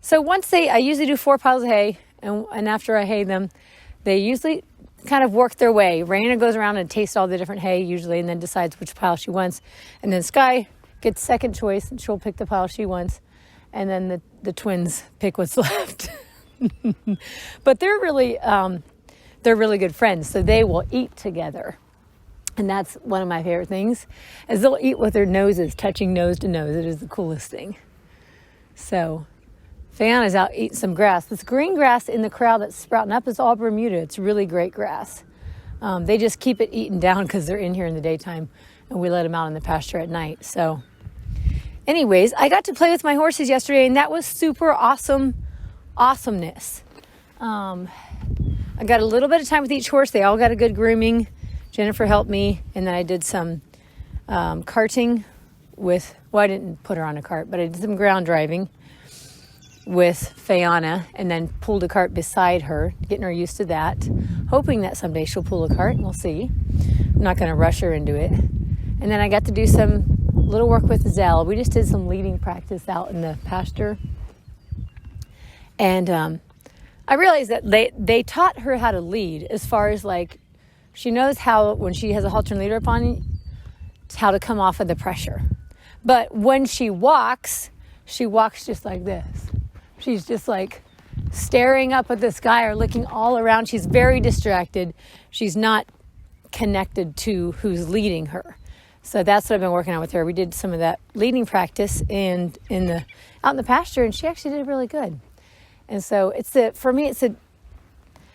So I usually do 4 piles of hay, and after I hay them, they usually kind of work their way. RaeAna goes around and tastes all the different hay usually, and then decides which pile she wants. And then Sky gets second choice, and she'll pick the pile she wants. And then the twins pick what's left. But they're really good friends, so they will eat together. And that's one of my favorite things, is they'll eat with their noses touching nose to nose. It is the coolest thing. So RaeAna's out eating some grass. This green grass in the corral that's sprouting up is all Bermuda. It's really great grass. They just keep it eaten down because they're in here in the daytime, and we let them out in the pasture at night. So anyways, I got to play with my horses yesterday, and that was super awesomeness. I got a little bit of time with each horse. They all got a good grooming. Jennifer helped me, and then I did some carting I didn't put her on a cart, but I did some ground driving with RaeAna, and then pulled a cart beside her, getting her used to that, hoping that someday she'll pull a cart, and we'll see. I'm not going to rush her into it. And then I got to do some little work with Zell. We just did some leading practice out in the pasture. And I realized that they taught her how to lead, as far as like, she knows how, when she has a halter and leader upon, how to come off of the pressure. But when she walks just like this. She's just like staring up at the sky or looking all around. She's very distracted. She's not connected to who's leading her. So that's what I've been working on with her. We did some of that leading practice out in the pasture, and she actually did really good. And so for me,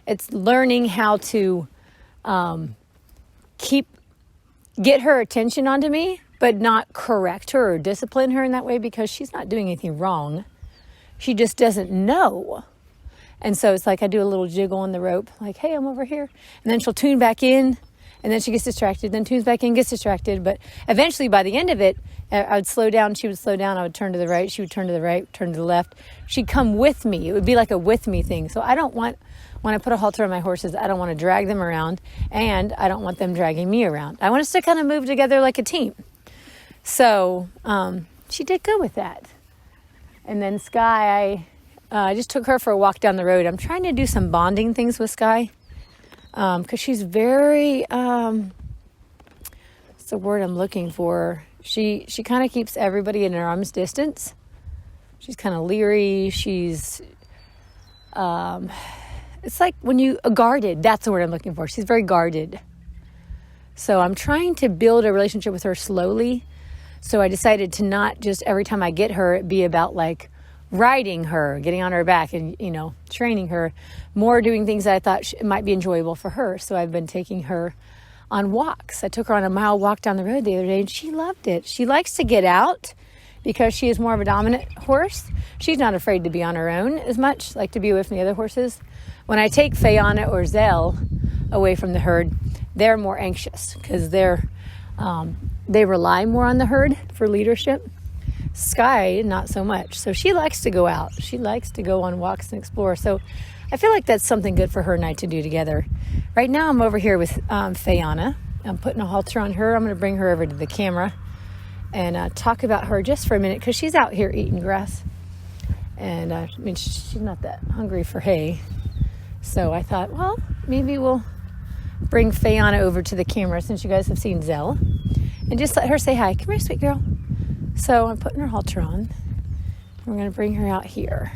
it's learning how to get her attention onto me, but not correct her or discipline her in that way, because she's not doing anything wrong. She just doesn't know. And so it's like I do a little jiggle on the rope, like, hey, I'm over here. And then she'll tune back in, and then she gets distracted, then tunes back in, gets distracted. But eventually, by the end of it, I would slow down, she would slow down, I would turn to the right, she would turn to the right, turn to the left. She'd come with me. It would be like a with me thing. So I don't want, when I put a halter on my horses, I don't want to drag them around, and I don't want them dragging me around. I want us to kind of move together like a team. So she did good with that. And then Sky, I just took her for a walk down the road. I'm trying to do some bonding things with Sky, because she's very, what's the word I'm looking for? She kind of keeps everybody in her arm's distance. She's kind of leery. She's, it's like guarded. That's the word I'm looking for. She's very guarded. So I'm trying to build a relationship with her slowly. So I decided to not just every time I get her, it be about like riding her, getting on her back and, training her, more doing things that I thought might be enjoyable for her. So I've been taking her on walks. I took her on a mile walk down the road the other day, and she loved it. She likes to get out because she is more of a dominant horse. She's not afraid to be on her own as much, like to be away from the other horses. When I take RaeAna or Zell away from the herd, they're more anxious because they rely more on the herd for leadership. Sky, not so much. So she likes to go out. She likes to go on walks and explore. So I feel like that's something good for her and I to do together. Right now I'm over here with RaeAna. I'm putting a halter on her. I'm going to bring her over to the camera and talk about her just for a minute, because she's out here eating grass. And she's not that hungry for hay. So I thought, well, maybe we'll bring RaeAna over to the camera since you guys have seen Zell, and just let her say hi. Come here, sweet girl. So I'm putting her halter on. We're going to bring her out here.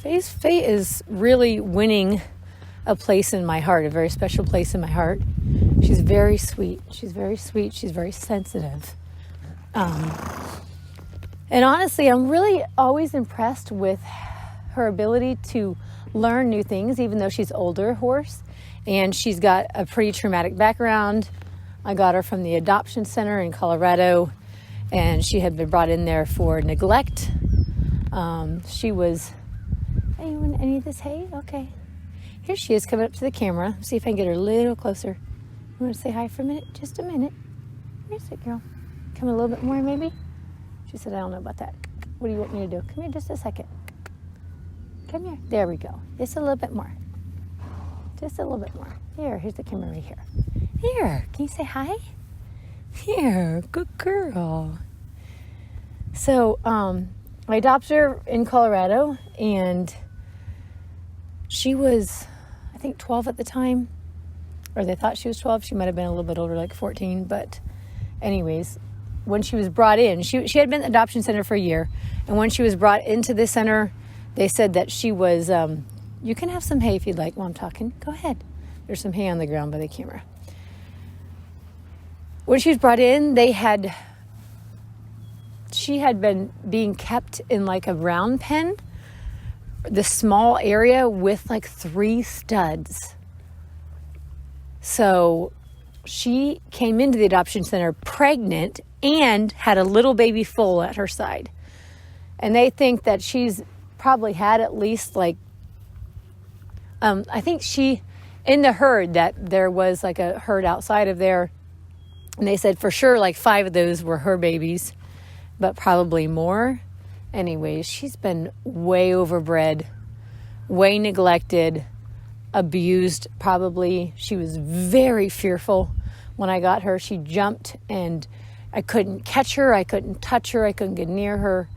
Faye is really winning a place in my heart, a very special place in my heart. She's very sweet. She's very sweet. She's very sensitive. And honestly, I'm really always impressed with her ability to learn new things, even though she's older horse. And she's got a pretty traumatic background. I got her from the adoption center in Colorado, and she had been brought in there for neglect. She was, hey, you want any of this hay? Okay. Here she is coming up to the camera. See if I can get her a little closer. You want to say hi for a minute? Just a minute. Where's it, girl? Come a little bit more, maybe? She said, I don't know about that. What do you want me to do? Come here just a second. Come here. There we go. Just a little bit more. Just a little bit more. Here's the camera right here. Here, can you say hi? Here, good girl. So, I adopted her in Colorado, and she was, I think, 12 at the time, or they thought she was 12. She might have been a little bit older, like 14. But anyways, when she was brought in, she had been at the adoption center for a year. And when she was brought into the center, they said that she was, you can have some hay if you'd like while I'm talking. Go ahead. There's some hay on the ground by the camera. When she was brought in, she had been being kept in like a round pen, the small area with like 3 studs. So she came into the adoption center pregnant and had a little baby foal at her side. And they think that she's probably had at least like, I think in the herd, that there was like a herd outside of there. And they said for sure like 5 of those were her babies, but probably more. Anyways, she's been way overbred, way neglected, abused probably. She was very fearful when I got her. She jumped and I couldn't catch her. I couldn't touch her. I couldn't get near her.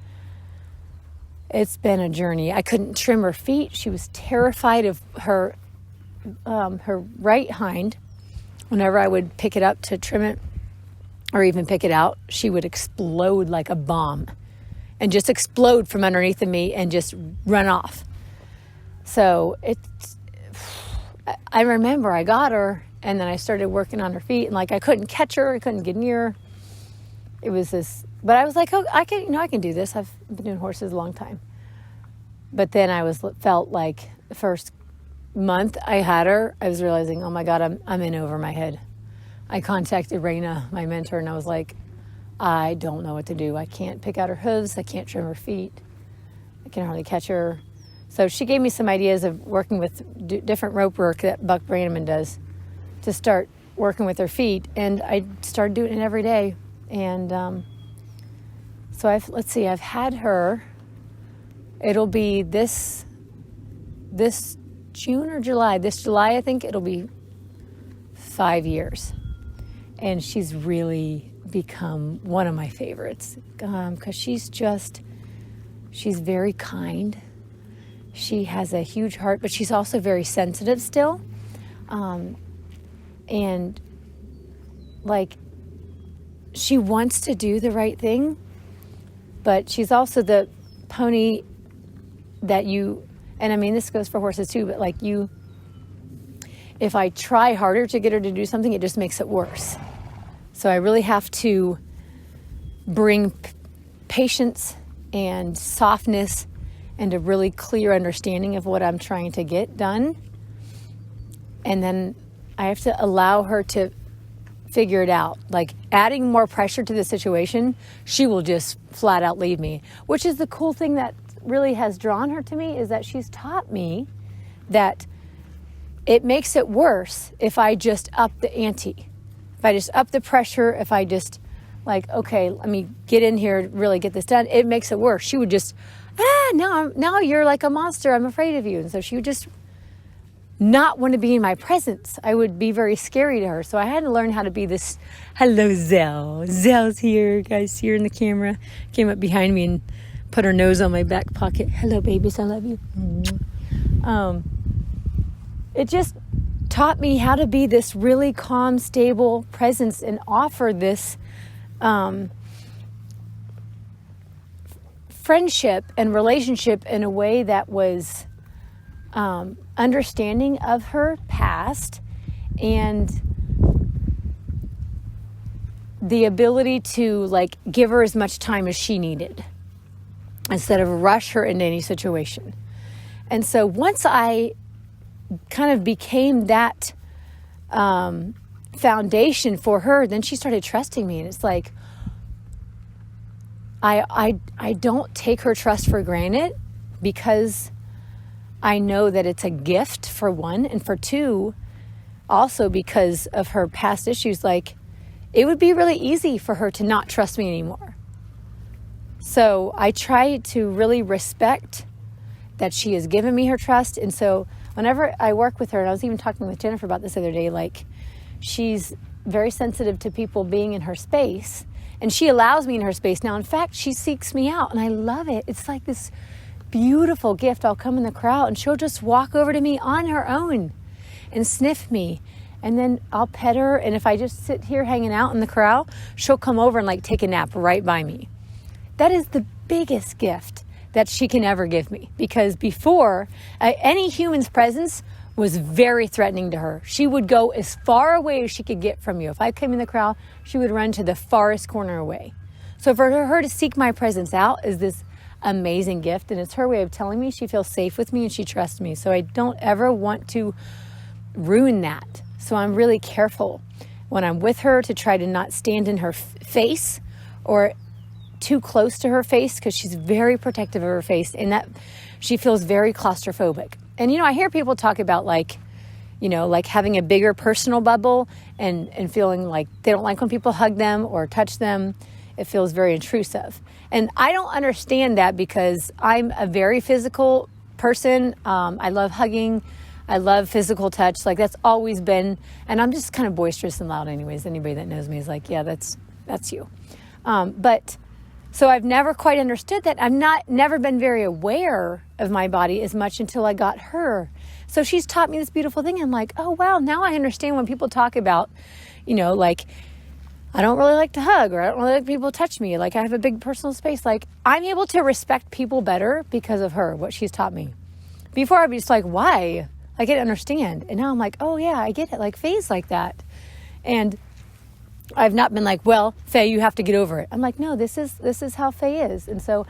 It's been a journey. I couldn't trim her feet. She was terrified of her right hind. Whenever I would pick it up to trim it or even pick it out, she would explode like a bomb and just explode from underneath of me and just run off. So I remember I got her and then I started working on her feet, and like I couldn't catch her. I couldn't get near her. It was this, but I was like, oh, I can do this. I've been doing horses a long time. But then felt like the first month I had her, I was realizing, oh my God, I'm in over my head. I contacted RaeAna, my mentor, and I was like, I don't know what to do. I can't pick out her hooves. I can't trim her feet. I can hardly catch her. So she gave me some ideas of working with different rope work that Buck Brannaman does to start working with her feet. And I started doing it every day. And so I've had her, it'll be this June or July. This July, I think it'll be 5 years. And she's really become one of my favorites because she's very kind. She has a huge heart, but she's also very sensitive still. And like, she wants to do the right thing, but she's also the pony that and I mean, this goes for horses too, but like if I try harder to get her to do something, it just makes it worse. So I really have to bring patience and softness and a really clear understanding of what I'm trying to get done. And then I have to allow her to figure it out. Like adding more pressure to the situation, she will just flat out leave me, which is the cool thing that really has drawn her to me, is that she's taught me that it makes it worse if I just up the ante. If I just up the pressure, if I just like, okay, let me get in here, really get this done, it makes it worse. She would just, now you're like a monster, I'm afraid of you. And so she would just not want to be in my presence. I would be very scary to her. So I had to learn how to be this, hello, Zell. Zell's here, guys, see her in the camera. Came up behind me and put her nose on my back pocket. Hello, babies, I love you. It just taught me how to be this really calm, stable presence and offer this friendship and relationship in a way that was understanding of her past and the ability to like give her as much time as she needed instead of rush her into any situation. And so once I kind of became that foundation for her, then she started trusting me. And it's like, I don't take her trust for granted because I know that it's a gift, for one, and for two, also because of her past issues. Like, it would be really easy for her to not trust me anymore. So I try to really respect that she has given me her trust. And so whenever I work with her, and I was even talking with Jennifer about this the other day, like, she's very sensitive to people being in her space. And she allows me in her space. Now, in fact, she seeks me out, and I love it. It's like this beautiful gift. I'll come in the corral, and she'll just walk over to me on her own and sniff me. And then I'll pet her, and if I just sit here hanging out in the corral, she'll come over and like take a nap right by me. That is the biggest gift that she can ever give me, because before, any human's presence was very threatening to her. She would go as far away as she could get from you. If I came in the corral, she would run to the farthest corner away. So for her to seek my presence out is this amazing gift, and it's her way of telling me she feels safe with me and she trusts me. So I don't ever want to ruin that. So I'm really careful when I'm with her to try to not stand in her face or too close to her face, because she's very protective of her face, and that she feels very claustrophobic. And, I hear people talk about like having a bigger personal bubble and feeling like they don't like when people hug them or touch them. It feels very intrusive. And I don't understand that, because I'm a very physical person. I love hugging. I love physical touch. Like, that's always been, and I'm just kind of boisterous and loud anyways. Anybody that knows me is like, yeah, that's you. So I've never quite understood that. Never been very aware of my body as much until I got her. So she's taught me this beautiful thing. I'm like, oh, wow, now I understand when people talk about, like, I don't really like to hug, or I don't really like people to touch me. Like, I have a big personal space. Like, I'm able to respect people better because of her, what she's taught me. Before, I'd be just like, why? I didn't understand. And now I'm like, oh, yeah, I get it. Like, Faye's like that. And I've not been like, well, Faye, you have to get over it. I'm like, no, this is how Faye is. And so